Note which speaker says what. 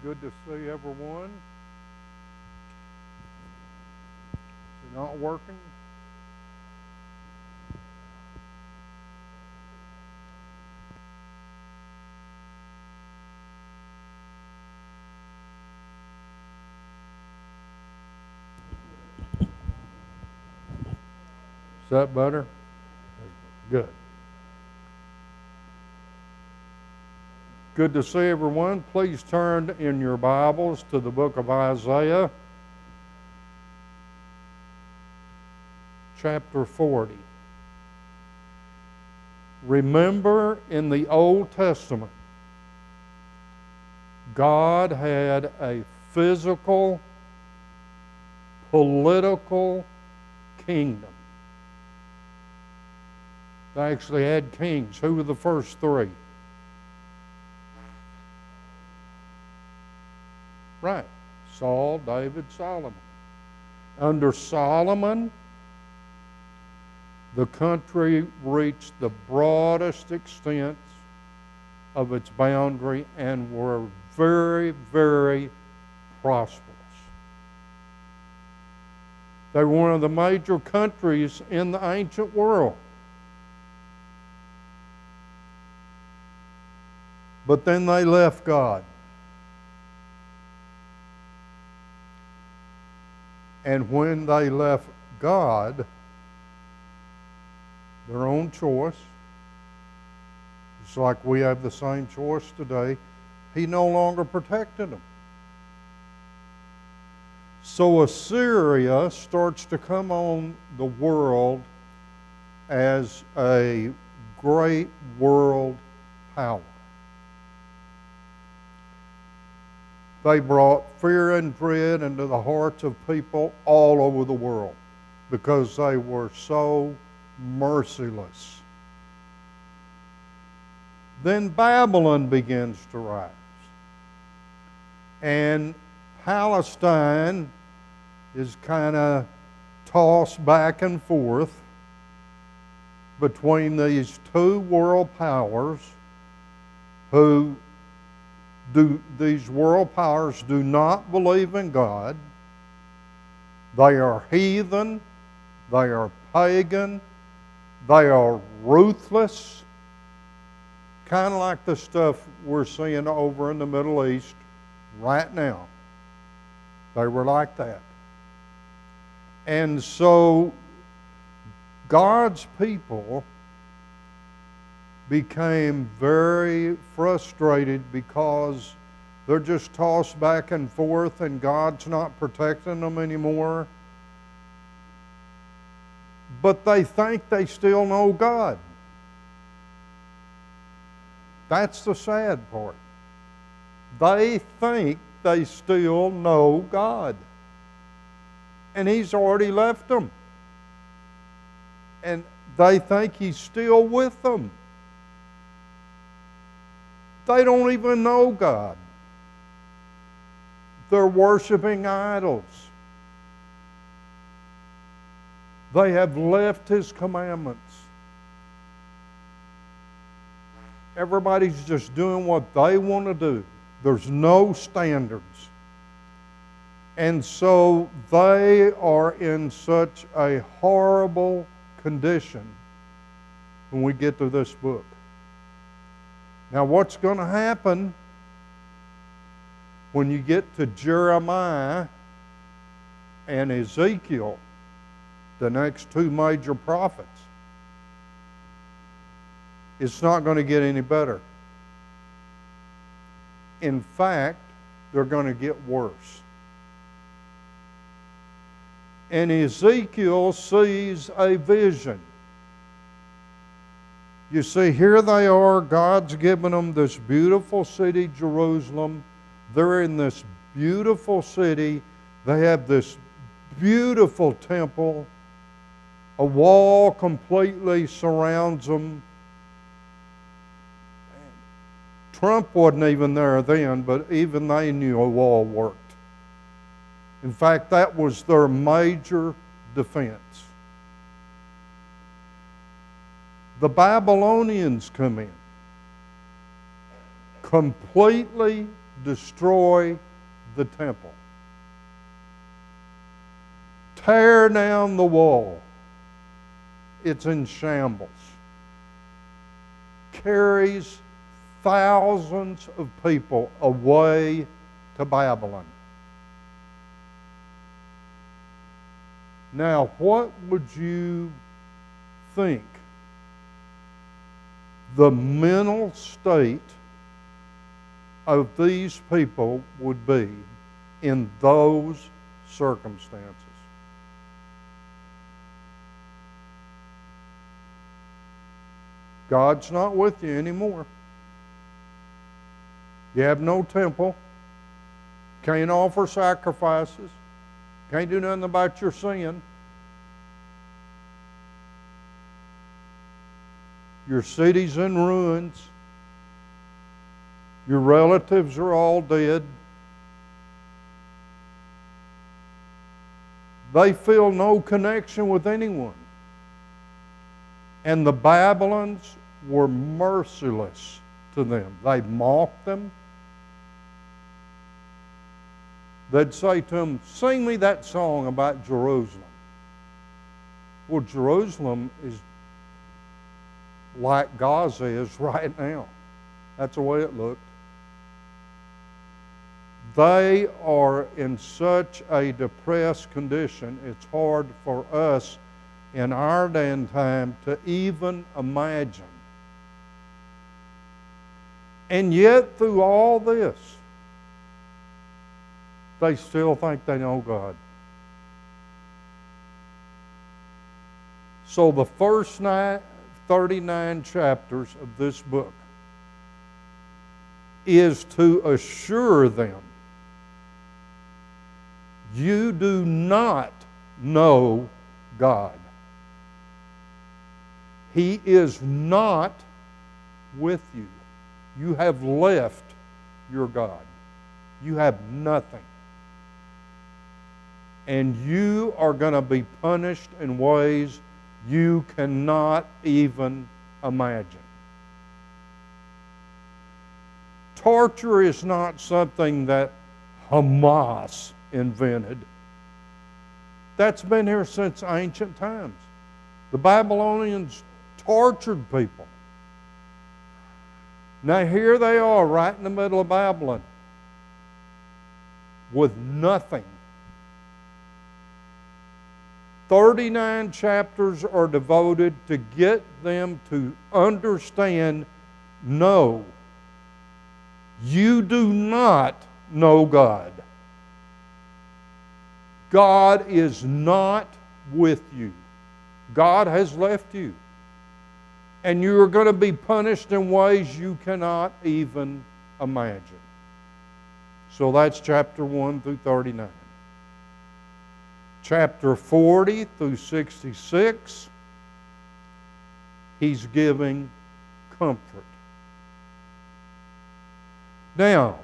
Speaker 1: Good to see everyone. Is it not working? Is that better? Good. Good to see everyone. Please turn in your Bibles to the book of Isaiah, chapter 40. Remember, in the Old Testament, God had a physical, political kingdom. They actually had kings. Who were the first three? Right. Saul, David, Solomon. Under Solomon, the country reached the broadest extent of its boundary and were very, very prosperous. They were one of the major countries in the ancient world. But then they left God. And when they left God, their own choice, it's like we have the same choice today, He no longer protected them. So Assyria starts to come on the world as a great world power. They brought fear and dread into the hearts of people all over the world because they were so merciless. Then Babylon begins to rise. And Palestine is kind of tossed back and forth between these two world powers these world powers do not believe in God. They are heathen. They are pagan. They are ruthless. Kind of like the stuff we're seeing over in the Middle East right now. They were like that. And so God's people became very frustrated because they're just tossed back and forth and God's not protecting them anymore. But they think they still know God. That's the sad part. They think they still know God. And He's already left them. And they think He's still with them. They don't even know God. They're worshiping idols. They have left His commandments. Everybody's just doing what they want to do. There's no standards. And so they are in such a horrible condition when we get to this book. Now, what's going to happen when you get to Jeremiah and Ezekiel, the next two major prophets? It's not going to get any better. In fact, they're going to get worse. And Ezekiel sees a vision. You see, here they are, God's given them this beautiful city, Jerusalem. They're in this beautiful city. They have this beautiful temple. A wall completely surrounds them. Trump wasn't even there then, but even they knew a wall worked. In fact, that was their major defense. The Babylonians come in, completely destroy the temple. Tear down the wall. It's in shambles. Carries thousands of people away to Babylon. Now, what would you think the mental state of these people would be in those circumstances? God's not with you anymore. You have no temple. Can't offer sacrifices. Can't do nothing about your sin. Your city's in ruins. Your relatives are all dead. They feel no connection with anyone. And the Babylons were merciless to them. They mocked them. They'd say to them, sing me that song about Jerusalem. Well, Jerusalem is like Gaza is right now. That's the way it looked. They are in such a depressed condition, it's hard for us in our day and time to even imagine. And yet, through all this, they still think they know God. So the first 39 chapters of this book is to assure them, you do not know God. He is not with you. You have left your God. You have nothing. And you are going to be punished in ways you cannot even imagine. Torture is not something that Hamas invented. That's been here since ancient times. The Babylonians tortured people. Now here they are right in the middle of Babylon with nothing. 39 chapters are devoted to get them to understand, no, you do not know God. God is not with you. God has left you. And you are going to be punished in ways you cannot even imagine. So that's chapter 1 through 39. Chapter 40 through 66, he's giving comfort. Now,